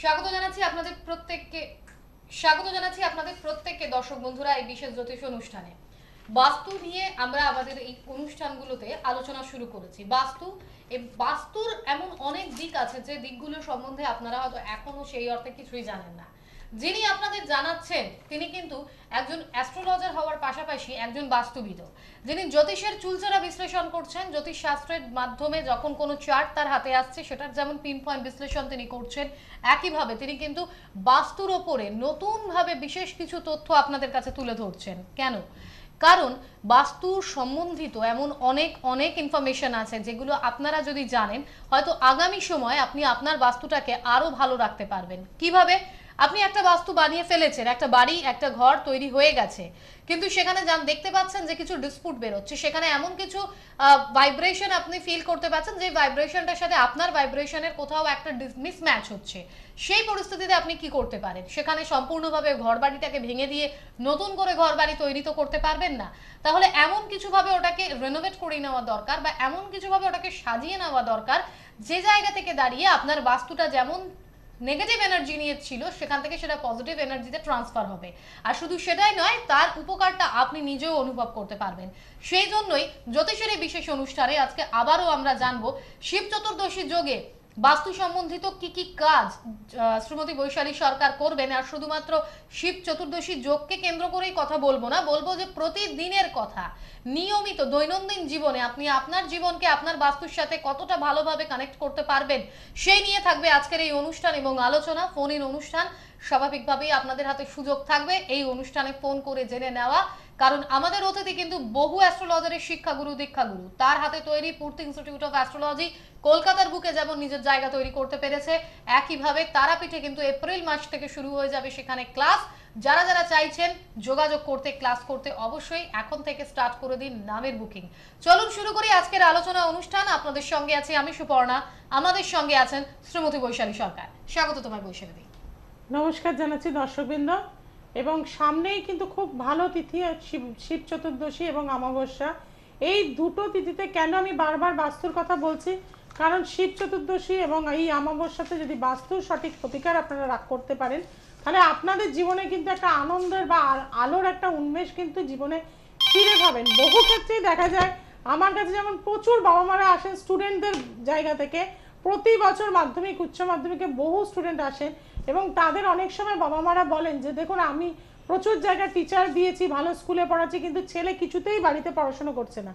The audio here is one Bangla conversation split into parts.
স্বাগত জানাচ্ছি আপনাদের প্রত্যেককে দর্শক বন্ধুরা এই বিশেষ জ্যোতিষ অনুষ্ঠানে। বাস্তু নিয়ে আমরা আমাদের এই অনুষ্ঠানগুলোতে আলোচনা শুরু করেছি। বাস্তুর এমন অনেক দিক আছে যে দিকগুলো সম্বন্ধে আপনারা হয়তো এখনো সেই অর্থে কিছুই জানেন না। যিনি আপনাদের জানাচ্ছেন তিনি কিন্তু একজন অ্যাস্ট্রোলজার হওয়ার পাশাপাশি একজন বাস্তুবিদও, যিনি জ্যোতিষের চুলচেরা বিশ্লেষণ করছেন। জ্যোতিষ শাস্ত্রের মাধ্যমে যখন কোনো চার্ট তার হাতে আসছে সেটার যেমন পিন পয়েন্ট বিশ্লেষণ তিনি করছেন, একইভাবে তিনি কিন্তু বাস্তুর ওপরে নতুনভাবে বিশেষ কিছু তথ্য আপনাদের কাছে তুলে ধরছেন। কেন? কারণ বাস্তু সম্বন্ধিত এমন অনেক অনেক ইনফরমেশন আছে যেগুলো আপনারা যদি জানেন হয়তো আগামী সময় আপনি আপনার বাস্তুটাকে আরো ভালো রাখতে পারবেন। কিভাবে? আপনি একটা বাস্তু বানিয়ে ফেলেছেন, একটা বাড়ি একটা ঘর তৈরি হয়ে গেছে, কিন্তু সেখানে দেখতে পাচ্ছেন যে কিছু ডিসপুট বেরোচ্ছে, সেখানে এমন কিছু ভাইব্রেশন আপনি ফিল করতে পাচ্ছেন যে ভাইব্রেশনটার সাথে আপনার ভাইব্রেশনের কোথাও একটা মিসম্যাচ হচ্ছে। সেই পরিস্থিতিতে আপনি কি করতে পারেন? সেখানে সম্পূর্ণভাবে ঘর বাড়িটাকে ভেঙে দিয়ে নতুন করে ঘর বাড়ি তৈরি তো করতে পারবেন না। তাহলে এমন কিছুভাবে ওটাকে রেনোভেট করে নেওয়া দরকার, বা এমন কিছুভাবে ওটাকে সাজিয়ে নেওয়া দরকার যে জায়গা থেকে দাঁড়িয়ে আপনার বাস্তুটা যেমন নেগেটিভ এনার্জি নিয়ে ছিল সেখান থেকে সেটা পজিটিভ এনার্জিতে ট্রান্সফার হবে। আর শুধু সেটাই নয়, তার উপকারটা আপনি নিজেও অনুভব করতে পারবেন। সেই জন্যই জ্যোতিষের এই বিশেষ অনুষ্ঠানে আজকে আবারও আমরা জানবো শিব চতুর্দশী যোগে বাস্তু সম্বন্ধিত কি কি কাজ শ্রীমতী বৈশালী সরকার করবেন। আর শুধুমাত্র শিব চতুর্দশী যোগকে কেন্দ্র করেই কথা বলবো না, বলবো যে প্রতিদিনের কথা, নিয়মিত দৈনন্দিন জীবনে আপনি আপনার জীবনকে আপনার বাস্তুর সাথে কতটা ভালোভাবে কানেক্ট করতে পারবেন সেই নিয়ে থাকবে আজকের এই অনুষ্ঠান এবং আলোচনা। ফোন ইন অনুষ্ঠান, স্বাভাবিকভাবেই আপনাদের হাতে সুযোগ থাকবে এই অনুষ্ঠানে ফোন করে জেনে নেওয়া, কারণ আমাদের অতিথি কিন্তু বহু অ্যাস্ট্রোলজারের শিক্ষাগুরু দীক্ষাগুরু। তার হাতে তৈরি পূর্তি ইনস্টিটিউট অফ অ্যাস্ট্রোলজি কলকাতার বুকে যেমন নিজের জায়গা তৈরি করতে পেরেছে, একইভাবে তারাপীঠে কিন্তু এপ্রিল মাস থেকে শুরু হয়ে যাবে সেখানে ক্লাস। যারা যারা চাইছেন যোগাযোগ করতে, ক্লাস করতে, অবশ্যই এখন থেকে স্টার্ট করে দিন নামের বুকিং। চলুন শুরু করি আজকের আলোচনা অনুষ্ঠান। আপনাদের সঙ্গে আছি আমি সুপর্ণা, আমাদের সঙ্গে আছেন শ্রীমতী বৈশালী সরকার। স্বাগত তোমায় বৈশালী দি। নমস্কার জানাচ্ছি দর্শকবৃন্দ। এবং সামনেই কিন্তু খুব ভালো তিথি শিব চতুর্দশী এবং অমাবস্যা। এই দুটো তিথিতে কেন আমি বারবার বাস্তুর কথা বলছি, কারণ শিব চতুর্দশী এবং এই অমাবস্যাতে যদি বাস্তুর সঠিক প্রতিকার আপনারা করতে পারেন তাহলে আপনাদের জীবনে কিন্তু একটা আনন্দের বা আলোর একটা উন্মেষ কিন্তু জীবনে ফিরে পাবেন। বহু ক্ষেত্রেই দেখা যায়, আমার কাছে যেমন প্রচুর বাবা মারা আসেন স্টুডেন্টদের জায়গা থেকে, প্রতি বছর মাধ্যমিক উচ্চ মাধ্যমিকে বহু স্টুডেন্ট আসেন এবং তাদের অনেক সময় বাবা মারা বলেন যে দেখুন আমি প্রচুর জায়গায় টিচার দিয়েছি, ভালো স্কুলে পড়াচ্ছি, কিন্তু ছেলে কিছুতেই বাড়িতে পড়াশোনা করছে না।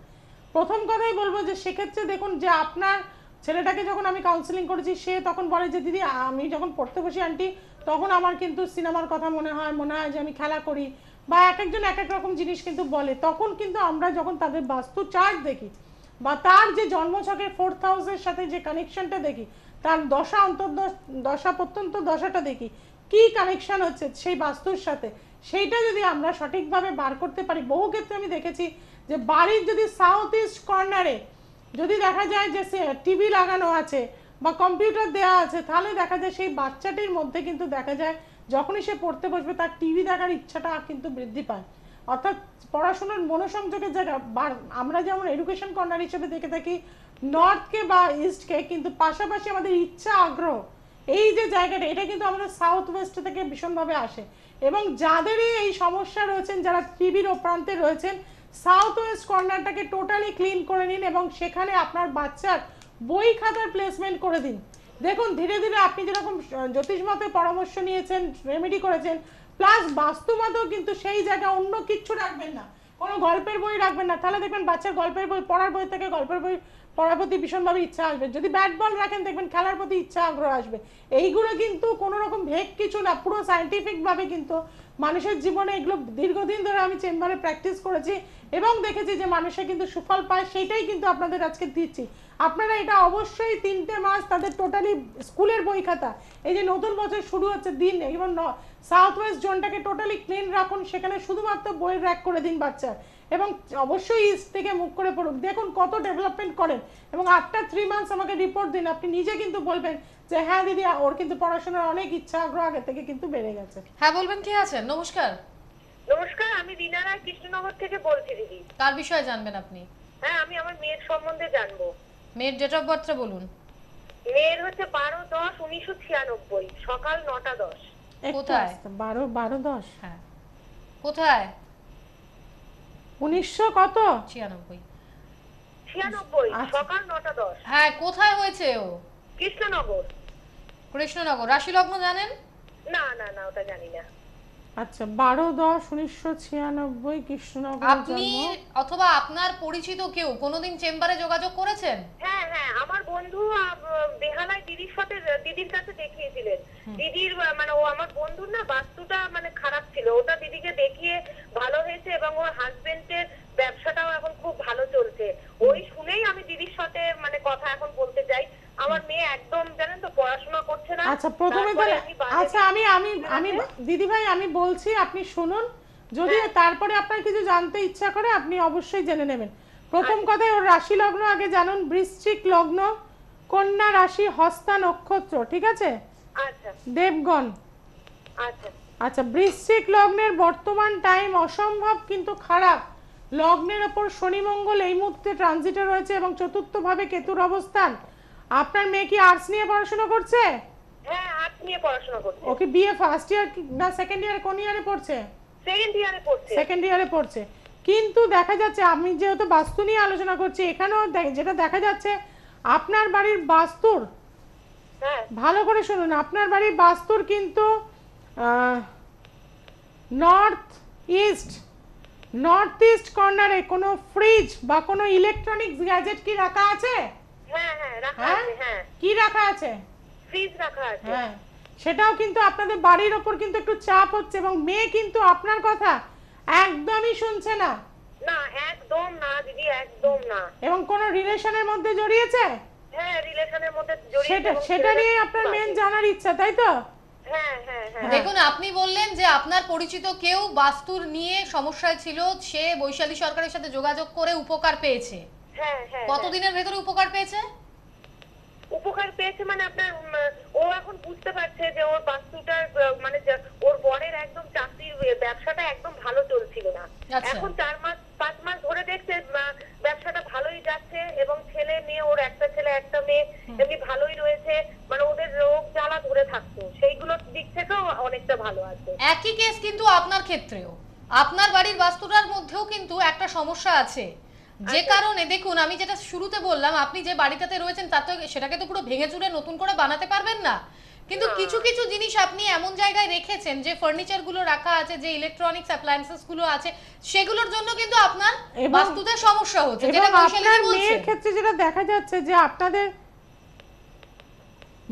প্রথম কথাই বলবো যে সেক্ষেত্রে দেখুন যে আপনার ছেলেটাকে যখন আমি কাউন্সিলিং করেছি সে তখন বলে যে দিদি আমি যখন পড়তে বসি আন্টি তখন আমার কিন্তু সিনেমার কথা মনে হয় যে আমি খেলা করি, বা এক একজন এক এক রকম জিনিস কিন্তু বলে। তখন কিন্তু আমরা যখন তাদের বাস্তু চার্ট দেখি বা তার যে জন্মছকের 4th হাউসের সাথে যে কানেকশনটা দেখি, তার দশা দশা প্রত্যন্ত দশাটা দেখি কি কানেকশন হচ্ছে সেই বাস্তুর সাথে, সেইটা যদি আমরা সঠিকভাবে বার করতে পারি। বহু ক্ষেত্রে আমি দেখেছি যে বাড়ির যদি সাউথ ইস্ট কর্নারে যদি দেখা যায় যে টিভি লাগানো আছে বা কম্পিউটার দেওয়া আছে, তাহলে দেখা যায় সেই বাচ্চাটির মধ্যে কিন্তু দেখা যায় যখনই সে পড়তে বসবে তার টিভি দেখার ইচ্ছাটা কিন্তু বৃদ্ধি পায়। অর্থাৎ পড়াশোনার মনোসংযোগের জায়গা আমরা যেমন এডুকেশন কর্নার হিসেবে দেখে থাকি নর্থকে বা ইস্টকে, কিন্তু পাশাপাশি আমাদের ইচ্ছা আগ্রহ এই যে জায়গাটা, এটা কিন্তু আমাদের সাউথ ওয়েস্ট থেকে ভীষণভাবে আসে। এবং যাদেরই এই সমস্যা রয়েছেন, যারা টিভির প্রান্তে রয়েছেন, সাউথ ওয়েস্ট কর্নারটাকে টোটালি ক্লিন করে নিন এবং সেখানে আপনার বাচ্চার বই খাতার প্লেসমেন্ট করে দিন। দেখুন ধীরে ধীরে আপনি যেরকম জ্যোতিষ মতে পরামর্শ নিয়েছেন, রেমেডি করেছেন, প্লাস বাস্তু মতেও কিন্তু সেই জায়গায় অন্য কিচ্ছু রাখবেন না, কোনো গল্পের বই রাখবেন না, তাহলে দেখবেন বাচ্চার গল্পের বই পড়ার বই থেকে গল্পের বই পড়ার প্রতি ভীষণভাবে ইচ্ছা আসবে। যদি ব্যাট বল রাখেন দেখবেন খেলার প্রতি ইচ্ছা আগ্রহ আসবে। এইগুলো কিন্তু কোনো রকম ভেক কিছু না, পুরো সায়েন্টিফিকভাবে কিন্তু মানুষের জীবনে এগুলো দীর্ঘদিন ধরে আমি চেম্বারে প্র্যাকটিস করেছি এবং দেখেছি যে মানুষের কিন্তু সুফল পায়। সেইটাই কিন্তু আপনাদের আজকে দিচ্ছি। আপনারা এটা অবশ্যই 3টে মাস তাদের টোটালি স্কুলের বই খাতা, এই যে নতুন বছর শুরু হচ্ছে দিন, এবং সাউথ ওয়েস্ট জোনটাকে টোটালি ক্লিন রাখুন, সেখানে শুধুমাত্র বইয়ের র্যাক করে দিন বাচ্চার, এবং অবশ্যই ইস্ট থেকে মুখ করে পড়ুক। দেখুন কত ডেভেলপমেন্ট করেন এবং আফটার 3 মান্থস আমাকে রিপোর্ট দিন, আপনি নিজে কিন্তু বলবেন যে হ্যাঁ দিদি ওর কিন্তু পড়াশোনার অনেক ইচ্ছা আগ্রহ আগে থেকে কিন্তু বেড়ে গেছে। হ্যাঁ বলবেন, কে আছেন? নমস্কার। নমস্কার, আমি রিনা রায় কৃষ্ণনগর থেকে বলছি দিদি। কার বিষয়ে জানবেন আপনি? হ্যাঁ, আমি আমার মেয়ের সম্বন্ধে জানবো। মেয়ের ডেট অফ বার্থটা বলুন। মেয়ের হচ্ছে 12/10/1996, সকাল 9টা 10। একটু কোথায়? আস্তে, 12/10 হ্যাঁ, কোথায়? 1900 কত? 96। 96, আচ্ছা। সকাল 9টা 10। হ্যাঁ, কোথায় হয়েছে ও? কৃষ্ণনগর। কৃষ্ণনগর। রাশি লগ্ন জানেন? না না না, ওটা জানি না। আচ্ছা, 12/10/1996 কৃষ্ণনগর আপনি জন্ম। অথবা আপনার পরিচিত কেউ কোনোদিন চেম্বারে যোগাযোগ করেছেন? হ্যাঁ হ্যাঁ, আমার বন্ধু বেহালায় দিদির সাথে, দিদির কাছে দেখিয়েছিলেন। দিদির মানে ও আমার বন্ধুর না বাস্তুটা মানে খারাপ ছিল, ওটা দিদিকে দেখিয়ে ভালো হয়েছে এবং ওর হাজবেন্ডের ব্যবসাটাও এখন খুব ভালো চলছে। ওই শুনেই আমি দিদির সাথে মানে কথা এখন বলতে চাই। আমার মেয়ে একদম জানেন তো পড়াশোনা করছে না। আচ্ছা, প্রথমে তারপরে তাহলে আমি বাজে- আচ্ছা আমি দিদি ভাই আমি বলছি, আপনি শুনুন। যদি তারপরে আপনার কিছু জানতে ইচ্ছা করে আপনি অবশ্যই জেনে নেবেন। প্রথম কথায় ওর রাশি লগ্ন আগে জানুন, বৃশ্চিক লগ্ন, কন্যা রাশি, হস্তা নক্ষত্র, ঠিক আছে? আচ্ছা দেবগণ। আচ্ছা আচ্ছা, বৃশ্চিক লগ্নের বর্তমান টাইম অসম্ভব কিন্তু খারাপ। লগ্নের ওপর শনি মঙ্গল এই মুহূর্তে ট্রানজিটে রয়েছে এবং চতুর্থভাবে কেতুর অবস্থান। আপনার মেয়ে কি আর্টস নিয়ে পড়াশোনা করছে? হ্যাঁ, আর্টস নিয়ে পড়াশোনা করছে। ওকে বিএ ফার্স্ট ইয়ার না সেকেন্ড ইয়ার, কোন ইয়ারে পড়ছে? সেকেন্ড ইয়ারে পড়ছে। সেকেন্ড ইয়ারে পড়ছে। কিন্তু দেখা যাচ্ছে, আমি যেহেতু বাস্তু নিয়ে আলোচনা করছি, এখানেও যেটা দেখা যাচ্ছে আপনার বাড়ির বাস্তুর, হ্যাঁ ভালো করে শুনুন, আপনার বাড়ির বাস্তুর কিন্তু নর্থ ইস্ট কর্নারে কোনো ফ্রিজ বা কোনো ইলেকট্রনিক্স গ্যাজেট কি রাখা আছে? হ্যাঁ হ্যাঁ, রাখা হ্যাঁ, আছে। হ্যাঁ, কি রাখা আছে? ফ্রিজ রাখা আছে। হ্যাঁ, সেটাও কিন্তু আপনাদের বাড়ির ওপর কিন্তু একটু চাপ হচ্ছে এবং মেয়ে কিন্তু আপনার কথা একদমই শুনছে না না, একদম না দিদি, একদম না। এবং কোন রিলেশনের মধ্যে জড়িয়েছে, হ্যাঁ, রিলেশনের মধ্যে জড়িয়ে সেটা এবং সেটা ছেলেরা নিয়ে খুব আপনার বাজে। মেন জানার ইচ্ছা, তাই তো? হ্যাঁ হ্যাঁ হ্যাঁ। দেখুন, আপনি বললেন যে আপনার পরিচিত কেউ বাস্তুর নিয়ে সমস্যায় ছিল, সে বৈশালী সরকারের সাথে যোগাযোগ করে উপকার পেয়েছে। হ্যাঁ হ্যাঁ। কতদিনের ভেতরে উপকার পেয়েছে? উপকার পেয়েছে মানে আপনার ও এখন বুঝতে পারছে যে ওর বাস্তুটা মানে ওর বরের একদম চাকরির ব্যবসাটা একদম ভালো চলছিল না। আচ্ছা। এখন 4-5 মাস ধরে দেখছে ব্যবসাটা ভালোই যাচ্ছে এবং ছেলে মেয়ে, ওর একটা ছেলে একটা মেয়ে এমনি ভালোই রয়েছে। মানে ওদের রোগ জ্বালা ধরে থাকতো, সেইগুলোর দিক থেকেও অনেকটা ভালো আছে। একই কেস কিন্তু আপনার ক্ষেত্রেও। আপনার বাড়ির বাস্তুটার মধ্যেও কিন্তু একটা সমস্যা আছে, যে কারণে দেখুন আমি যেটা শুরুতে বললাম, আপনি যে বাড়িটাতে রয়েছেন তাতে সেটাকে তো পুরো ভেঙে চুরে নতুন করে বানাতে পারবেন না, কিন্তু কিছু কিছু জিনিস আপনি এমন জায়গায় রেখেছেন, যে ফার্নিচার গুলো রাখা আছে, যে ইলেকট্রনিক্স অ্যাপ্লায়েন্সেস গুলো আছে, সেগুলোর জন্য কিন্তু আপনার এবং- বাস্তুতে সমস্যা হচ্ছে, এবং যেটা বৈশালী আপনার বলছে। মেয়ের ক্ষেত্রে যেটা দেখা যাচ্ছে যে আপনাদের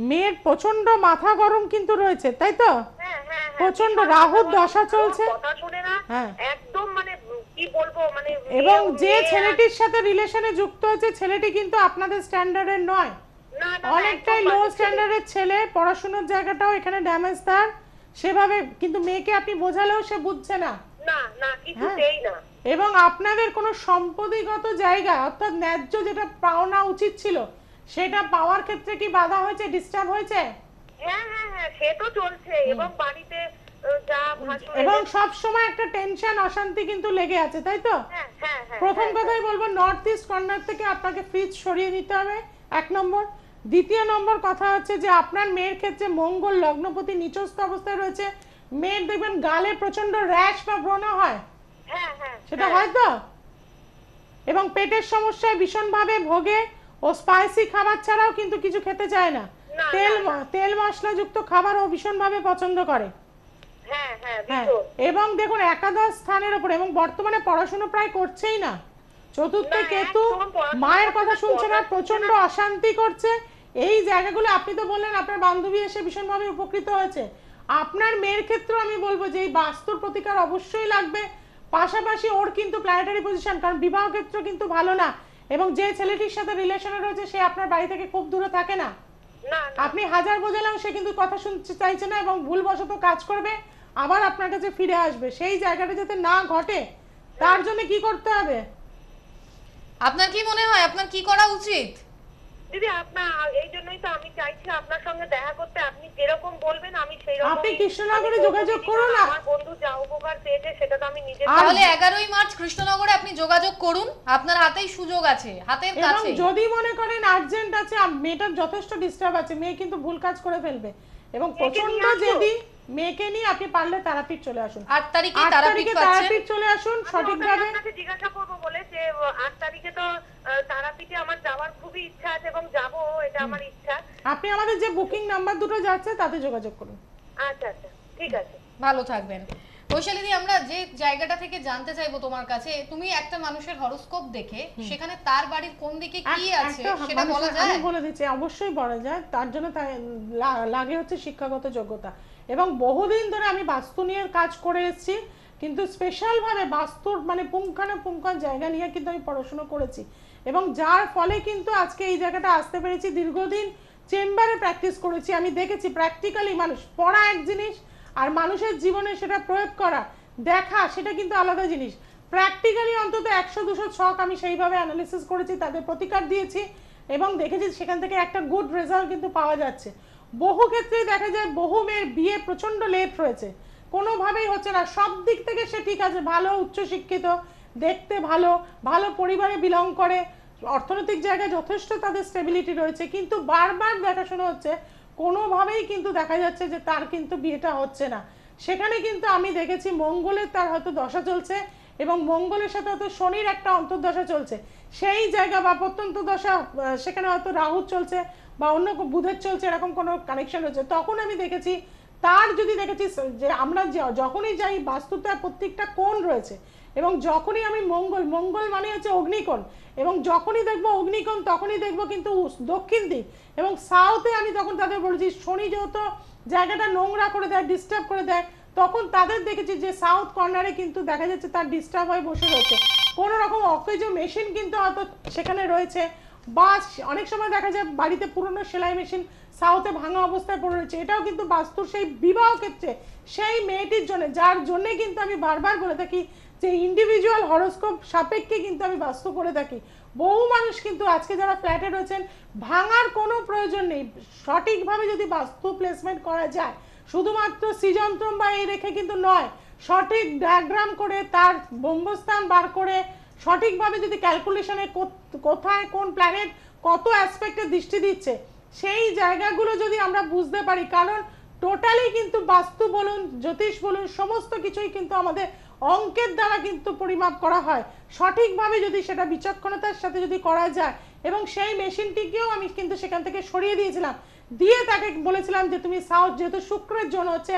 মেয়ের প্রচন্ড মাথা গরম কিন্তু রয়েছে, তাই তো? হ্যাঁ হ্যাঁ হ্যাঁ, প্রচন্ড ভীষণ রাহুর কথা দশা বলে, চলছে। ওর কথা শুনে না হ্যাঁ। একদম মানে কি বলবো মানে এবং যে মেয়ে- ছেলেটির সাথে রিলেশনে যুক্ত হয়েছে, ছেলেটি কিন্তু আপনাদের স্ট্যান্ডার্ডের নয়, না, না, না, অনেকটাই একদম লো বাজে ছেলে। স্ট্যান্ডার্ডের ছেলে। পড়াশোনার জায়গাটাও এখানে ড্যামেজ তার, সেভাবে কিন্তু মেয়েকে আপনি বোঝালেও সে বুঝছে না। না না, কিছুতেই না। এবং আপনাদের কোনো সম্পত্তিগত জায়গা অর্থাৎ ন্যায্য যেটা পাওনা উচিত ছিল, সেটা পাওয়ার ক্ষেত্রে কি বাধা হয়েছে, ডিস্টার্ব হয়েছে? হ্যাঁ হ্যাঁ হ্যাঁ, সে তো চলছে এবং বাড়িতে যা ভাসুর এবং সব সময় একটা টেনশন অশান্তি কিন্তু লেগে আছে, তাই তো? হ্যাঁ হ্যাঁ হ্যাঁ। প্রথম কথাই বলবো, নর্থ ইস্ট কর্নার থেকে আপনাকে ফ্রিজ সরিয়ে নিতে হবে, 1 নম্বর। দ্বিতীয় নম্বর কথা হচ্ছে যে আপনার মেয়ের ক্ষেত্রে মঙ্গল লগ্নপতি নিচস্থ অবস্থায় রয়েছে। মেয়ের দেখবেন গালে প্রচন্ড র্যাশ বা ব্রণ হয়, হ্যাঁ হ্যাঁ। সেটা হয় তো? এবং পেটের সমস্যায় ভীষণভাবে ভোগে। ও স্পাইসি খাবার ছাড়াও কিন্তু কিছু খেতে চায় না। না, তেল মশলাযুক্ত খাবারও ভীষণভাবে পছন্দ করে। হ্যাঁ হ্যাঁ, হ্যাঁ, ভীষণ। এবং দেখুন একাদশ স্থানের উপর, এবং বর্তমানে পড়াশোনা প্রায় করছেই না। চতুর্থে না, কেতু, একদম পড়াশোনা মায়ের করছে কথা না, শুনছে না, পড়াশোনা প্রচন্ড অশান্তি করছে। এই জায়গাগুলো আপনি তো বললেন আপনার বান্ধবী এসে ভীষণভাবে উপকৃত হয়েছে। আপনার মেয়ের ক্ষেত্রেও আমি বলবো যে এই বাস্তুর প্রতিকার অবশ্যই লাগবে। পাশাপাশি ওর কিন্তু প্ল্যানেটারি পজিশন, কারণ বিবাহ ক্ষেত্র কিন্তু ভালো না, এবং যে ছেলেটির সাথে রিলেশনে রয়েছে সে আপনার বাড়ি থেকে খুব দূরে থাকে না। না না, আপনি হাজার বোঝালেও সে কিন্তু কথা শুনতে চাইছে না এবং ভুলবশত কাজ করবে, আবার আপনার কাছে ফিরে আসবে। সেই জায়গাটা যাতে না ঘটে তার জন্য কি করতে হবে? আপনার কি মনে হয় আপনার কি করা উচিত? দিদি আপনার এই জন্যই তো আমি চাইছি আপনার সঙ্গে দেখা করতে। আপনি যেরকম বলবেন আমি সেই এইরকম আপনি কৃষ্ণনগরে যোগাযোগ করুন। আমার বন্ধু যা উপকার পেয়েছে সেটা তো আমি নিজে তাহলে 11ই মার্চ কৃষ্ণনগরে আপনি যোগাযোগ করুন, আপনার হাতেই সুযোগ আছে, হাতের এবং কাছে। যদি মনে করেন আর্জেন্ট আছে, মেয়েটার যথেষ্ট ডিস্টার্ব আছে, মেয়ে কিন্তু ভুল কাজ করে ফেলবে এবং প্রচন্ড জেদি, মেয়েকে নিয়ে আপনি পারলে তারাপীঠ চলে আসুন। 8 তারিখে 8 তারাপীঠ তারিখে পাচ্ছেন। তারাপীঠ চলে আসুন সঠিকভাবে। আপনাকে জিজ্ঞাসা করবো বলে যে 8 তারিখে তো তারাপীঠে আমার যাওয়ার খুবই ইচ্ছা আছে এবং যাবো, এটা আমার ইচ্ছা। আপনি আমাদের যে বুকিং নাম্বার দুটো যাচ্ছে তাতে যোগাযোগ করুন। আচ্ছা আচ্ছা, ঠিক আছে। ভালো থাকবেন। বৈশালীদি, আমরা যে জায়গাটা থেকে জানতে চাইবো তোমার কাছে, তুমি একটা মানুষের হরোস্কোপ দেখে সেখানে তার বাড়ির কোন দিকে কি আছে সেটা বলা যায়? আমি বলে দিচ্ছি, অবশ্যই বলা যায়। তার জন্য লাগে হচ্ছে শিক্ষাগত যোগ্যতা। এবং বহুদিন ধরে আমি বাস্তু নিয়ে কাজ করে এসেছি, কিন্তু স্পেশাল ভাবে বাস্তুর মানে পুঙ্খানুপুঙ্খান জায়গা নিয়ে কিন্তু আমি পড়াশোনা করেছি এবং যার ফলে কিন্তু আজকে এই জায়গাটা আসতে পেরেছি। দীর্ঘদিন চেম্বারে প্র্যাকটিস করেছি, আমি দেখেছি প্র্যাকটিক্যালি মানুষ পড়া এক জিনিস আর মানুষের জীবনে সেটা প্রয়োগ করা দেখা সেটা কিন্তু আলাদা জিনিস। প্র্যাকটিক্যালি অন্তত 100-200 ছক আমি সেইভাবে অ্যানালিসিস করেছি, তাদের প্রতিকার দিয়েছি এবং দেখেছি সেখান থেকে একটা গুড রেজাল্ট কিন্তু পাওয়া যাচ্ছে। বহু ক্ষেত্রেই দেখা যায় বহু মেয়ের বিয়ে প্রচণ্ড লেট হয়েছে, কোনোভাবেই হচ্ছে না। সব দিক থেকে সে ঠিক আছে, ভালো উচ্চশিক্ষিত, দেখতে ভালো, ভালো পরিবারে বিলং করে, অর্থনৈতিক জায়গায় যথেষ্ট তাদের স্টেবিলিটি রয়েছে, কিন্তু বারবার দেখাশোনা হচ্ছে, কোনোভাবেই কিন্তু দেখা যাচ্ছে যে তার কিন্তু বিয়েটা হচ্ছে না। সেখানে কিন্তু আমি দেখেছি মঙ্গলের তার হয়তো দশা চলছে এবং মঙ্গলের সাথে হয়তো শনির একটা অন্তর্দশা চলছে, সেই জায়গা বা প্রত্যন্ত দশা, সেখানে হয়তো রাহু চলছে বা অন্য বুধের চলছে, এরকম কোনো কানেকশন হচ্ছে। তখন আমি দেখেছি তার যদি দেখেছি যে আমরা যখনই যাই বাস্তুতে প্রত্যেকটা কোণ রয়েছে এবং যখনই আমি মঙ্গল মানে হচ্ছে অগ্নিকোণ, এবং যখনই দেখবো অগ্নিকোণ তখনই দেখবো কিন্তু দক্ষিণ দিক এবং সাউথে। আমি তখন তাদের বলেছি শনি যেহেতু জায়গাটা নোংরা করে দেয়, ডিস্টার্ব করে দেয়, তখন তাদের দেখেছি যে সাউথ কর্নারে কিন্তু দেখা যাচ্ছে তার ডিস্টার্ব হয়ে বসে রয়েছে, কোনো রকম অকেজ মেশিন কিন্তু হয়তো সেখানে রয়েছে, বা অনেক সময় দেখা যায় বাড়িতে পুরনো সেলাই মেশিন সাউথে ভাঙা অবস্থায় পড়ে রয়েছে। এটাও কিন্তু বাস্তুর সেই বিবাহ ক্ষেত্রে সেই মেয়েটির জন্য, যার জন্যে কিন্তু আমি বারবার বলে থাকি যে ইন্ডিভিজুয়াল হরোস্কোপ সাপেক্ষে কিন্তু আমি বাস্তু করে থাকি। বহু মানুষ কিন্তু আজকে যারা ফ্ল্যাটে রয়েছেন, ভাঙার কোনো প্রয়োজন নেই, সঠিকভাবে যদি বাস্তু প্লেসমেন্ট করা যায়, শুধুমাত্র সৃজনতম বা এই রেখে কিন্তু নয়, সঠিক ডায়াগ্রাম করে তার ব্রহ্মস্থান বার করে সঠিকভাবে যদি ক্যালকুলেশনে কোথায় কোন প্ল্যানেট কত অ্যাসপেক্টে দৃষ্টি দিচ্ছে, সেই জায়গাগুলো যদি আমরা বুঝতে পারি, কারণ টোটালি কিন্তু বাস্তু বলুন, জ্যোতিষ বলুন, সমস্ত কিছুই কিন্তু আমাদের অঙ্কের দ্বারা কিন্তু পরিমাপ করা হয়। সঠিকভাবে যদি সেটা বিচক্ষণতার সাথে যদি করা যায়, এবং সেই মেশিনটিকেও আমি কিন্তু সেখান থেকে সরিয়ে দিয়েছিলাম, দিয়ে তাকে বলেছিলাম যে তুমি সাউথ, যেহেতু শুক্রের জন্য হচ্ছে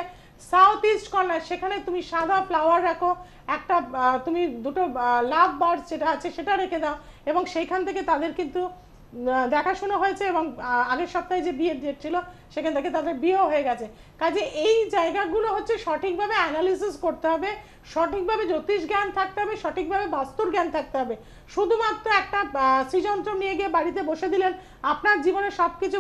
সাউথ ইস্ট কর্নার, সেখানে তুমি সাদা ফ্লাওয়ার রাখো, একটা তুমি দুটো লাভ বার্ড যেটা আছে সেটা রেখে দাও, এবং সেইখান থেকে তাদের কিন্তু দেখাশোনা হয়েছে এবং আগের সপ্তাহে যে বিয়ের ডেট ছিল সেখান থেকে তাদের বিয়েও হয়ে গেছে। কাজে এই জায়গাগুলো হচ্ছে সঠিকভাবে অ্যানালিসিস করতে হবে, সঠিকভাবে জ্যোতিষ জ্ঞান থাকতে হবে, সঠিকভাবে বাস্তুর জ্ঞান থাকতে হবে। শুধুমাত্র একটা সৃজনতম নিয়ে গিয়ে বাড়িতে বসে দিলেন আপনার জীবনে সব কিছু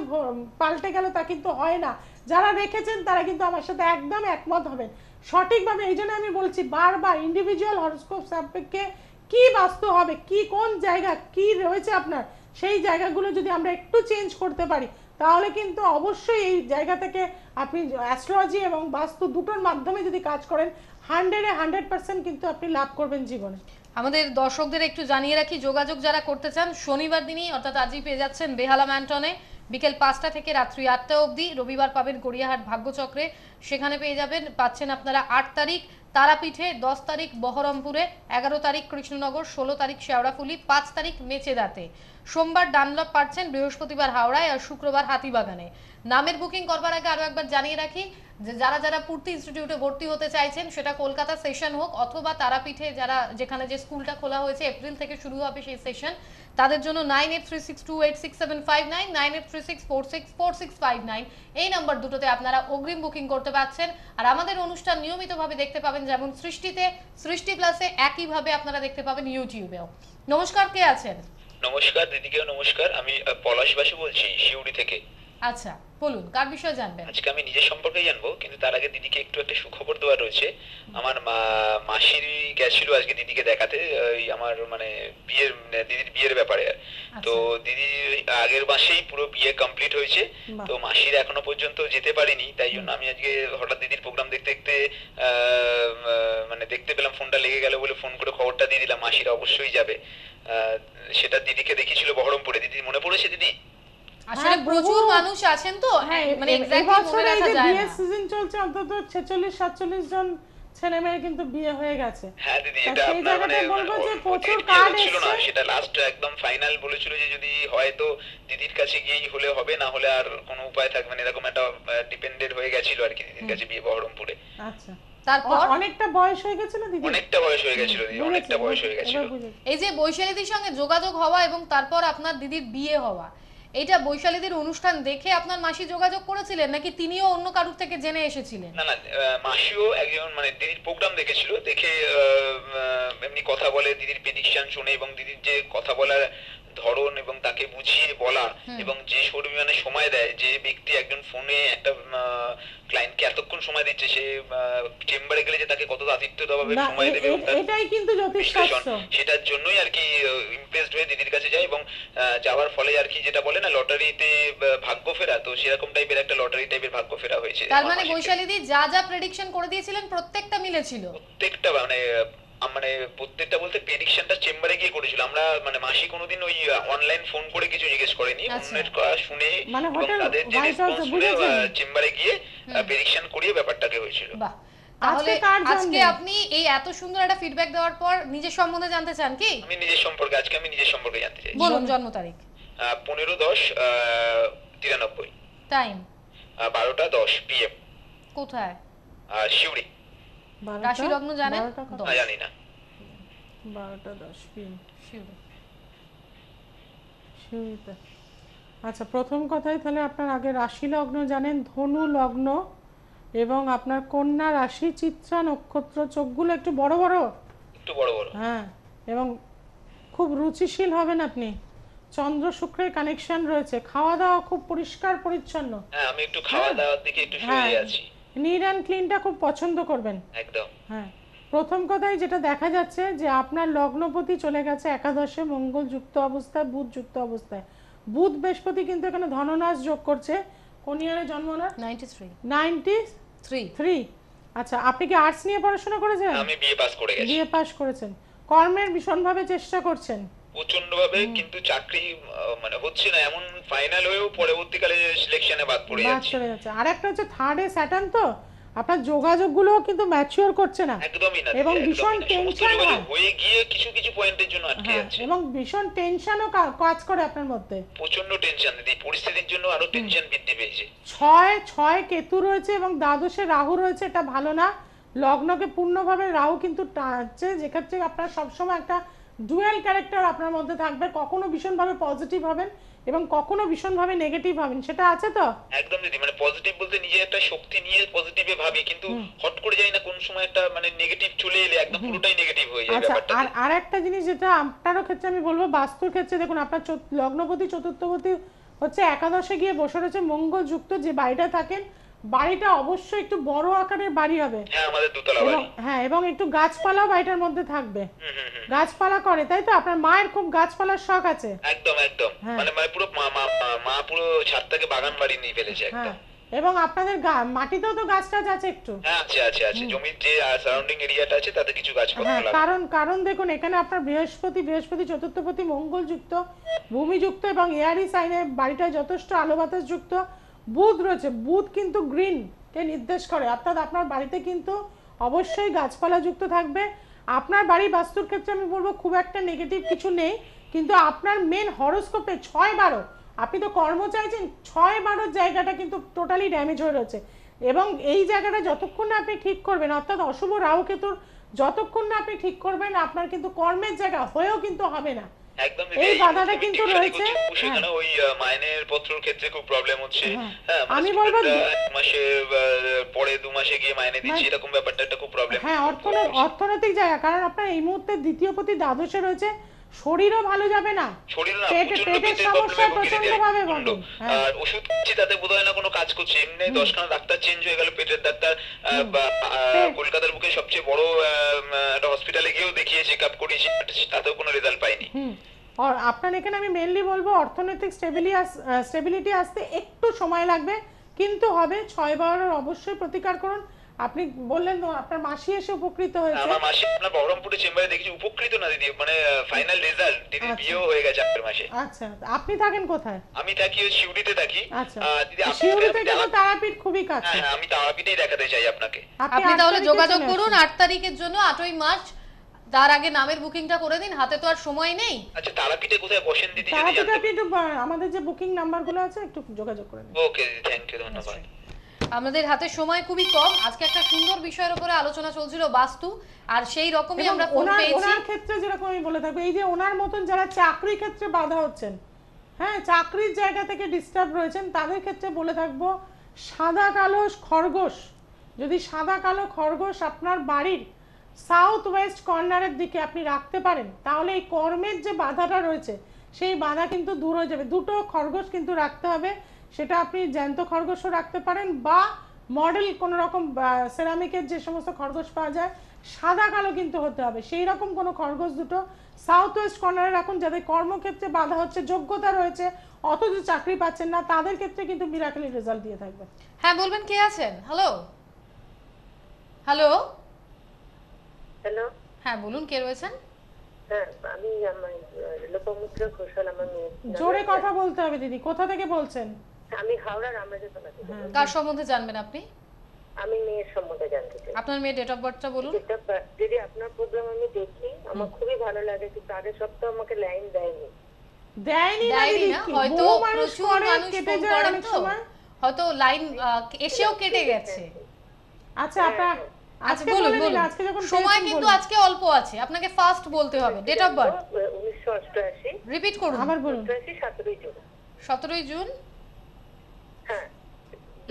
পাল্টে গেল, তা কিন্তু হয় না। যারা রেখেছেন তারা কিন্তু আমার সাথে একদম একমত হবেন সঠিকভাবে। এই জন্য আমি বলছি বারবার, ইন্ডিভিজুয়াল হরোস্কোপ সাপেক্ষে কি বাস্তু হবে, কি কোন জায়গা কি রয়েছে আপনার, সেই জায়গাগুলো যদি আমরা একটু চেঞ্জ করতে পারি, তাহলে কিন্তু অবশ্যই এই জায়গা থেকে আপনি অ্যাস্ট্রোলজি এবং বাস্তু দুটোর মাধ্যমে যদি কাজ করেন, 100% কিন্তু আপনি লাভ করবেন জীবনে। আমাদের দর্শকদের একটু জানিয়ে রাখি, যোগাযোগ যারা করতে চান শনিবার দিনই অর্থাৎ আজই পেয়ে যাচ্ছেন বেহালা ম্যান্টনে, বিকেল 5টা থেকে রাত্রি 8টা অবধি। রবিবার পাবেন গড়িয়াহাট ভাগ্যচক্রে, সেখানে পেয়ে যাবেন, পাচ্ছেন আপনারা 8 তারিখ তারাপীঠে, 10 তারিখ বহরমপুরে, 11 তারিখ কৃষ্ণনগর, 16 তারিখ শেওড়াফুলি, 5 তারিখ মেচেদাতে। সোমবার ডানলপ পাচ্ছেন, বৃহস্পতিবার হাওড়ায় আর শুক্রবার হাতিবাগানে। নামের বুকিং করবার আগে আরও একবার জানিয়ে রাখি যে যারা যারা পূর্তি ইনস্টিটিউটে ভর্তি হতে চাইছেন, সেটা কলকাতা সেশন হোক অথবা তারাপীঠে যারা যেখানে যে স্কুলটা খোলা হয়েছে এপ্রিল থেকে শুরু হবে সেই সেশন, তাদের জন্য 9836286759, 9836464659 এই নাম্বার দুটোতে আপনারা অগ্রিম বুকিং করতে পারছেন। আর আমাদের অনুষ্ঠান নিয়মিতভাবে দেখতে পাবেন যেমন সৃষ্টিতে, সৃষ্টি প্লাসে, একইভাবে আপনারা দেখতে পাবেন ইউটিউবেও। নমস্কার, কে আছেন? নমস্কার দিদিকেও নমস্কার। আমি পলাশ বাসু বলছি শিউড়ি থেকে। আচ্ছা, বলুন কার বিষয়ে জানবেন? আজকে আমি নিজের সম্পর্কেই জানবো, কিন্তু তার আগে দিদিকে একটু একটা সুখবর দেওয়ার রয়েছে। আমার মাসির গেছিল আজকে দিদিকে দেখাতে, ওই আমার মানে বিয়ের দিদির বিয়ের ব্যাপারে। তো আচ্ছা। দিদির আগের মাসেই পুরো বিয়ে কমপ্লিট হয়েছে। বাহ। তো মাসির এখনো পর্যন্ত যেতে পারিনি, তাই জন্য আমি আজকে হঠাৎ দিদির প্রোগ্রাম দেখতে দেখতে মানে দেখতে পেলাম, ফোনটা লেগে গেল বলে ফোন করে খবরটা দিয়ে দিলাম মাসিরা অবশ্যই যাবে। সেটা দিদিকে দেখিয়েছিল বহরমপুরে। দিদি মনে পড়েছে দিদি? আসলে হ্যাঁ, প্রচুর বহু- মানুষ আছেন তো, হ্যাঁ মানে এক্স্যাক্টলি এবছর মনে এই রাখা যে যায় বিয়ের না। সিজন চলছে অন্তত 46-47 জন ছেলে মেয়ে কিন্তু বিয়ে হয়ে গেছে। হ্যাঁ দিদি, তা এটা সেই আপনার মানে জায়গাটায় বলবো যে প্রচুর date কার্ড হচ্ছিল না, এসছে। সেটা লাস্ট একদম ফাইনাল বলেছিল যে যদি হয় তো দিদির কাছে গিয়েই হলে হবে, না হলে আর কোনো উপায় থাকবে না, এরকম একটা ডিপেন্ডেড হয়ে গেছিল আর কি দিদির কাছে বিয়ে বহরমপুরে। আচ্ছা, তারপর অনেকটা বয়স হয়ে গেছে না দিদি? অনেকটা বয়স হয়ে গেছিল দিদি, বুঝেছি, অনেকটা বয়স হয়ে গেছিল। এবার বুঝেছি। এই যে বৈশালীদির সঙ্গে যোগাযোগ হওয়া এবং তারপর আপনার দিদির বিয়ে হওয়া, এটা বৈশালীদির অনুষ্ঠান দেখে আপনার মাসি যোগাযোগ করেছিলেন নাকি তিনিও অন্য কারোর থেকে জেনে এসেছিলেন? না না, মাসিও একজন মানে দিদির প্রোগ্রাম দেখেছিল, দেখে এমনি কথা বলে, দিদির প্রেডিকশন শুনে এবং দিদির যে কথা বলার ধরন এবং তাকে বুঝিয়ে বলা এবং যে পরিমাণে সময় দেয়, যে ব্যক্তি একজন ফোনে একটা ক্লায়েন্টকে এতক্ষণ সময় দিচ্ছে, সে চেম্বারে গেলে যে তাকে কত আতিথ্যভাবে না, সময় দেবে এবং তার এটাই কিন্তু বিশ্লেষণ, যথেষ্ট। সেটার জন্যই আর কি ইমপ্রেসড হয়ে দিদির কাছে যায় এবং যাওয়ার ফলে আর কি যেটা বলে না লটারিতে ভাগ্য ফেরা, তো সেরকম টাইপের একটা লটারি টাইপের ভাগ্য ফেরা হয়েছে তার আমার মানে মাসির ক্ষেত্রে। বৈশালীদি যা যা প্রেডিকশন করে দিয়েছিলেন প্রত্যেকটা মিলেছিল। প্রত্যেকটা মানে প্রত্যেকটা বলতে প্রেডিকশনটা চেম্বারে গিয়ে করেছিল। আমরা মানে মাসি কোনোদিন ওই অনলাইন ফোন করে কিছু জিজ্ঞেস করেনি, আচ্ছা। অন্যের কথা শুনে মানে এবং হোটেল তাদের যে হোয়াইট রেসপন্স হাউসে শুনে বুঝেছেন? চেম্বারে গিয়ে প্রেডিকশন করিয়ে ব্যাপারটাকে হয়েছিল। বাহ, তাহলে আজকে কার আজকে জন্মদিন? আপনি এই এত সুন্দর একটা ফিডব্যাক দেওয়ার পর নিজের সম্বন্ধে জানতে চান কি? আমি নিজের সম্পর্কে আজকে আমি নিজের সম্পর্কে জানতে চাই। বলুন জন্ম তারিখ। 15-10-93, টাইম 12টা 10 PM, কোথায়? শিউরি। রাশি লগ্ন জানেন? 12টা কত? দশ। জানি না। 12টা 10 PM শিওর। শিউরিতে। আচ্ছা, প্রথম কথাই তাহলে আপনার আগে রাশি লগ্ন জানেন, ধনু লগ্ন এবং আপনার কন্যা রাশি, চিত্রা নক্ষত্র, চোখগুলো একটু বড় বড়, একটু বড় বড়। হ্যাঁ, এবং খুব রুচিশীল হবেন আপনি। চন্দ্র শুক্রের কানেকশন রয়েছে, খাওয়া দাওয়া খুব পরিষ্কার পরিচ্ছন্ন, হ্যাঁ, আমি একটু খাওয়া দাওয়ার দিকে একটু হ্যাঁ, সরে আছি। নিট অ্যান্ড ক্লিনটা খুব পছন্দ করবেন। একদম। হ্যাঁ, প্রথম কথাই যেটা দেখা যাচ্ছে যে আপনার লগ্নপতি চলে গেছে একাদশে, মঙ্গল যুক্ত অবস্থায়, বুধ যুক্ত অবস্থায়। বুধ বৃহস্পতি কিন্তু এখানে ধননাশ যোগ করছে। কোন ইয়ারে জন্ম না? 93 93। আচ্ছা, আপনি কি আর্টস নিয়ে পড়াশোনা করেছেন? আমি বিয়ে পাস করে গেছি বিএ পাস করেছেন। কর্মের ভীষণভাবে চেষ্টা করছেন। প্রচন্ড ভাবে, কিন্তু চাকরি মানে হচ্ছে না, এমন ফাইনাল হয়েও পরবর্তীকালে সিলেকশনে বাদ পড়ে বাদ যাচ্ছে। চলে যাচ্ছে। আর একটা হচ্ছে থার্ডে স্যাটার্ন, তো আপনার যোগাযোগগুলো কিন্তু ম্যাচিওর করছে না একদমই না, এবং একদমই ভীষণ না। সমস্ত টেনশন যোগাযোগ হয়। হয়ে গিয়ে কিছু কিছু পয়েন্টের জন্য আটকে হ্যাঁ, যাচ্ছে। এবং ভীষণ টেনশনও কাজ করে আপনার মধ্যে। প্রচন্ড টেনশন দিদি, পরিস্থিতির জন্য আরো টেনশন বৃদ্ধি পেয়েছে। 6 কেতু রয়েছে এবং দ্বাদশে রাহু রয়েছে, এটা ভালো না। লগ্নকে পূর্ণভাবে রাহু কিন্তু টানছে, যেক্ষেত্রে আপনার সবসময় একটা ডুয়াল ক্যারেক্টার আপনার মধ্যে থাকবে, কখনো ভীষণভাবে পজিটিভ হবেন এবং কখনো ভীষণভাবে নেগেটিভ হবেন, সেটা আছে তো? একদম দিদি, মানে পজিটিভ বলতে নিজের একটা শক্তি নিয়ে পজিটিভে ভাবি, কিন্তু হট করে যাই না কোন সময় একটা মানে নেগেটিভ চলে এলে একদম পুরোটাই নেগেটিভ হয়ে যায় আচ্ছা, ব্যাপারটা। আর একটা জিনিস যেটা আপনারও ক্ষেত্রে আমি বলবো, বাস্তুর ক্ষেত্রে দেখুন, আপনার লগ্নপতি চতুর্থপতি হচ্ছে একাদশে গিয়ে বসে রয়েছে, মঙ্গল যুক্ত। যে বাড়িটা থাকেন, বাড়িটা অবশ্যই একটু বড় আকারের বাড়ি হবে। হ্যাঁ, আমাদের দোতলা এবং বাড়ি। হ্যাঁ, এবং একটু গাছপালাও বাড়িটার মধ্যে থাকবে। হুম হুম হুম। গাছপালা করে, তাই তো? আপনার মায়ের খুব গাছপালার শখ আছে। একদম একদম, হ্যাঁ। মানে মানে পুরো মা পুরো ছাদটাকে বাগান বাড়ি নিয়ে ফেলেছে হ্যাঁ, একদম। এবং আপনাদের মাটিতেও তো গাছ টাছ আছে একটু। হ্যাঁ, আছে আছে আছে, জমির যে সারাউন্ডিং এরিয়াটা আছে তাতে কিছু গাছপত্র হ্যাঁ, লাগানো। কারণ দেখুন, এখানে আপনার বৃহস্পতি চতুর্থপতি, মঙ্গল যুক্ত, ভূমি যুক্ত এবং এয়ারি সাইনে বাড়িটা যথেষ্ট আলো বাতাস যুক্ত। বুধ রয়েছে, বুধ কিন্তু গ্রিন কে নির্দেশ করে, অর্থাৎ আপনার বাড়িতে কিন্তু অবশ্যই গাছপালা যুক্ত থাকবে। আপনার বাড়ি বাস্তুর ক্ষেত্রে আমি বলবো খুব একটা নেগেটিভ কিছু নেই, কিন্তু আপনার মেন হরোস্কোপে 6-12, আপনি তো কর্ম চাইছেন, 6-12 জায়গাটা কিন্তু টোটালি ড্যামেজ হয়ে রয়েছে। এবং এই জায়গাটা যতক্ষণ না আপনি ঠিক করবেন, অর্থাৎ অশুভ রাহু কেতুর যতক্ষণ না আপনি ঠিক করবেন, আপনার কিন্তু কর্মের জায়গা হয়েও কিন্তু হবে না। একদম এই বাধাটা কিন্তু রয়েছে। সেখানে ওই মাইনের পত্রের ক্ষেত্রে খুব প্রবলেম হচ্ছে। হ্যাঁ। হ্যাঁ, মানে আমি বলবো এক মাসে পরে 2 মাসে গিয়ে মাইনে দিচ্ছি, এরকম ব্যাপারটা একটা খুব প্রবলেম। হ্যাঁ, অর্থনৈতিক জায়গা, কারণ আপনার এই মুহূর্তে দ্বিতীয় পতি দ্বাদশে রয়েছে, শরীরও ভালো যাবে না, শরীর না পেটের প্রচন্ড সমস্যা প্রবলেমে ভুগি দিদি, প্রচন্ডভাবে প্রচন্ড। ভোগেন। হ্যাঁ। আর ওষুধ খাচ্ছি তাতে বোধহয় না কোনো কাজ করছে, এমনি 10খানা ডাক্তার চেঞ্জ হয়ে গেল, পেটের ডাক্তার কলকাতার বুকে সবচেয়ে বড় একটা হসপিটালে গিয়েও দেখিয়ে চেক আপ করিয়েছি, তাতেও কোনো রেজাল্ট পাইনি। আর আপনার এখানে আমি মেনলি বলবো অর্থনৈতিক স্টেবিলিটি আসতে একটু সময় লাগবে, কিন্তু হবে। 6 বার অবশ্যই প্রতিকার করুন। আপনি বললেন তো আপনার মাসি এসে উপকৃত হয়েছে। আমার মাসি আপনার বহরমপুরে চেম্বারে দেখেছি, উপকৃত না দিদি, মানে ফাইনাল রেজাল্ট, দিদির বিয়েও হয়ে গেছে আগের মাসে। আচ্ছা, আপনি থাকেন কোথায়? আমি থাকি ওই শিউরিতে থাকি। আচ্ছা, দিদি শিউরিতে কিন্তু তারাপীঠ খুবই কাছে। হ্যাঁ, আমি তারাপীঠেই দেখাতে চাই আপনাকে। আপনি 8 তাহলে তারিখে যোগাযোগ চলে করুন আসুন। 8 তারিখের জন্য, 8ই মার্চ। তার আগে নামের বুকিংটা করে দিন, হাতে তো আর সময় নেই। আচ্ছা, তারাপীঠে কোথায় বসেন দিদি যদি তারাপীঠে জানতে? আপনি একটু আমাদের যে বুকিং নাম্বারগুলো আছে একটু যোগাযোগ করে নিন। ওকে দিদি, থ্যাংক ইউ, ধন্যবাদ। আমাদের হাতে সময় খুবই কম। আজকে একটা সুন্দর বিষয়ের উপরে আলোচনা চলছিল, বাস্তু, আর সেই রকমই এবং আমরা ফোন পেয়েছি। ওনার ক্ষেত্রে যেরকম আমি বলে থাকবো, এই যে ওনার মতন যারা চাকরির ক্ষেত্রে বাধা হচ্ছেন, হ্যাঁ, চাকরির জায়গা থেকে ডিস্টার্ব রয়েছেন, তাদের ক্ষেত্রে বলে থাকবো সাদা কালো খরগোশ, যদি সাদা কালো খরগোশ আপনার বাড়ির সাউথ ওয়েস্ট কর্নারের দিকে আপনি রাখতে পারেন, তাহলে এই কর্মের যে বাধাটা রয়েছে সেই বাধা কিন্তু দূর হয়ে যাবে। দুটো খরগোশ কিন্তু রাখতে হবে, সেটা আপনি জ্যান্ত খরগোশও রাখতে পারেন বা মডেল কোনো রকম সেরামিকের যে সমস্ত খরগোশ পাওয়া যায়, সাদা কালো কিন্তু হতে হবে। সেই রকম কোনো খরগোশ দুটো সাউথ ওয়েস্ট কর্নারে রাখুন। যাদের কর্মক্ষেত্রে বাধা হচ্ছে, যোগ্যতা রয়েছে অথচ চাকরি পাচ্ছেন না, তাদের ক্ষেত্রে কিন্তু মিরাকেলি রেজাল্ট দিয়ে থাকবে। হ্যাঁ, বলবেন কে আছেন? হ্যালো হ্যালো হ্যালো, হ্যাঁ বলুন, কে রয়েছেন? হ্যাঁ আমি আমার লোপমুদ্রা ঘোষাল, আমার মেয়ে। জোরে কথা বলতে হবে দিদি, কোথা থেকে বলছেন? আমি হাওড়া রামরাজতলা থেকে। কার সম্বন্ধে জানবেন আপনি? আমি মেয়ের সম্বন্ধে জানতে চাই। আপনার মেয়ে ডেট অফ বার্থটা বলুন। যদি আপনার প্রোগ্রাম আমি দেখি, আমার খুবই ভালো লাগে, কিন্তু আগের সপ্তাহে আমাকে লাইন দেয়নি। দেয়নি না ডায়েরি দিদি, না, কি? হয়তো বহু মানুষ প্রচুর করে, মানুষ কেটে ফোন যায় করেন অনেক তো, সময়। হয়তো লাইন এসেও কেটে গেছে। আচ্ছা, আপনার আচ্ছা আজকে বলুন বলে দিন, বলুন, আজকে যখন সময় পেয়েছেন কিন্তু বলুন। আজকে অল্প আছে, আপনাকে ফার্স্ট বলতে হবে। ডেট অফ বার্থ 1988, রিপিট করুন। আবার বলুন। 17ই জুন। 17ই জুন। হ্যাঁ,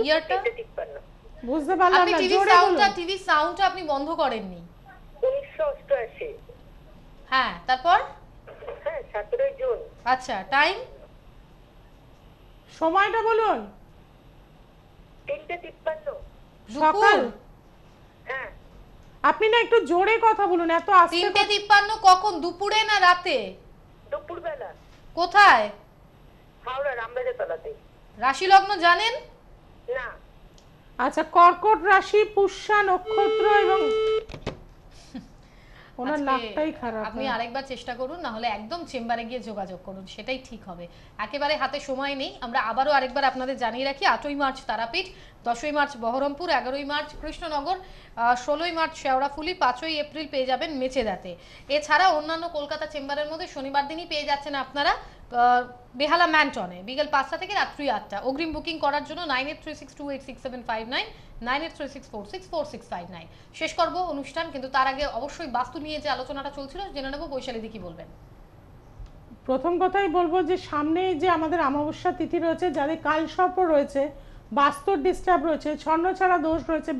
ইয়ারটা? 53। বুঝতে পারলাম আপনি না, টিভি জোরে সাউন্ডটা বলুন। আপনি বন্ধ করেননি। 1988। হ্যাঁ, তারপর? হ্যাঁ, 17ই জুন। আচ্ছা, টাইম? সময়টা বলুন। 3:53। সকাল। হ্যাঁ, আপনি না একটু জোরে কথা বলুন, এত আস্তে 3:53 কখন, দুপুরে না রাতে? দুপুরবেলা। কোথায়? হাওড়া রামরাজতলাতে। রাশি লগ্ন জানেন? না। আচ্ছা, কর্কট রাশি, পুষ্যা নক্ষত্র, এবং ওনার আজকে লাকটাই খারাপ। আপনি আরেকবার চেষ্টা করুন, না হলে একদম চেম্বারে গিয়ে যোগাযোগ করুন, সেটাই ঠিক হবে। একেবারে হাতে সময় নেই। আমরা আবারও আরেকবার আপনাদের জানিয়ে রাখি, 8ই মার্চ তারাপীঠ, 10ই মার্চ বহরমপুর, 11ই মার্চ কৃষ্ণনগর, 16ই মার্চ শেওড়াফুলি, 5ই এপ্রিল পেয়ে যাবেন মেচেদাতে। এছাড়া অন্যান্য কলকাতা চেম্বারের মধ্যে শনিবার দিনই পেয়ে যাচ্ছেন আপনারা বেহালা ম্যানটনে বিকেল 5টা থেকে রাত্রি 8টা। অগ্রিম বুকিং করার জন্য 9836286759, 9836464659। শেষ করব অনুষ্ঠান, কিন্তু তার আগে অবশ্যই বাস্তু নিয়ে যে আলোচনাটা চলছিল জেনে নেব। বৈশালীদি কি বলবেন? প্রথম কথাই বলবো যে সামনে যে আমাদের অমাবস্যা তিথি রয়েছে, যাদের কালসর্প রয়েছে, বাস্তুর ডিস্টার্ব রয়েছে, ছন্নছাড়া দোষ রয়েছে,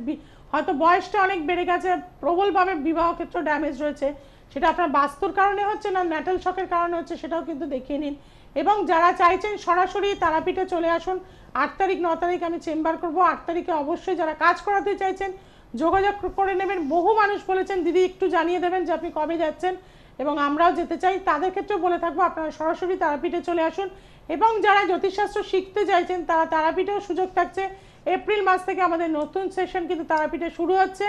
হয়তো বয়সটা অনেক বেড়ে গেছে, প্রবলভাবে বিবাহ ক্ষেত্র ড্যামেজ রয়েছে, সেটা আপনার বাস্তুর কারণে হচ্ছে না ন্যাটাল শকের কারণে হচ্ছে, সেটাও কিন্তু দেখিয়ে নিন। এবং যারা চাইছেন সরাসরি তারাপীঠে চলে আসুন, 8 তারিখ 9 তারিখ আমি চেম্বার করব। 8 তারিখে অবশ্যই যারা কাজ করাতে চাইছেন যোগাযোগ করে নেবেন। বহু মানুষ বলেছেন দিদি একটু জানিয়ে দেবেন যে আপনি কবে যাচ্ছেন, এবং আমরাও যেতে চাই। তাদের ক্ষেত্রে বলে থাকবো আপনারা সরাসরি তারাপীঠে চলে আসুন। এবং যারা জ্যোতিষশাস্ত্র শিখতে চাইছেন তারা তারাপীঠেও সুযোগ থাকছে। এপ্রিল মাস থেকে আমাদের নতুন সেশন কিন্তু তারাপীঠে শুরু হচ্ছে,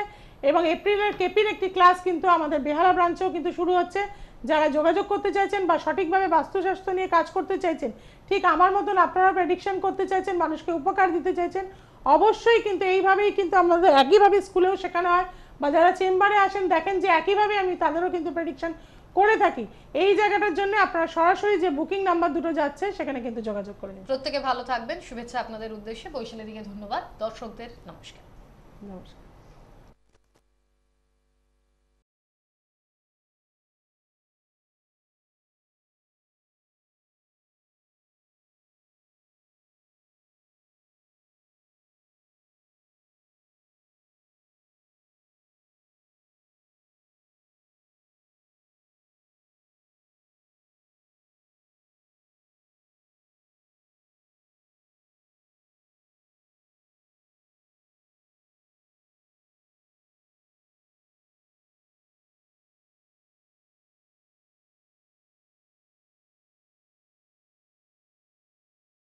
এবং এপ্রিলের কেপির একটি ক্লাস কিন্তু আমাদের বেহালা ব্রাঞ্চেও কিন্তু শুরু হচ্ছে। যারা যোগাযোগ করতে চাইছেন বা সঠিকভাবে বাস্তুশাস্ত্র নিয়ে কাজ করতে চাইছেন, ঠিক আমার মতন আপনারা প্রেডিকশন করতে চাইছেন, মানুষকে উপকার দিতে চাইছেন, অবশ্যই কিন্তু এইভাবেই কিন্তু আমাদের একইভাবে স্কুলেও শেখানো হয়, বা যারা চেম্বারে আসেন দেখেন যে একইভাবে আমি তাদেরও কিন্তু প্রেডিকশন করে থাকি। এই জায়গাটার জন্য আপনারা সরাসরি যে বুকিং নাম্বার দুটো যাচ্ছে সেখানে কিন্তু যোগাযোগ করে নিন। প্রত্যেকে ভালো থাকবেন, শুভেচ্ছা আপনাদের উদ্দেশ্যে। বৈশালীদিকে ধন্যবাদ, দর্শকদের নমস্কার। নমস্কার।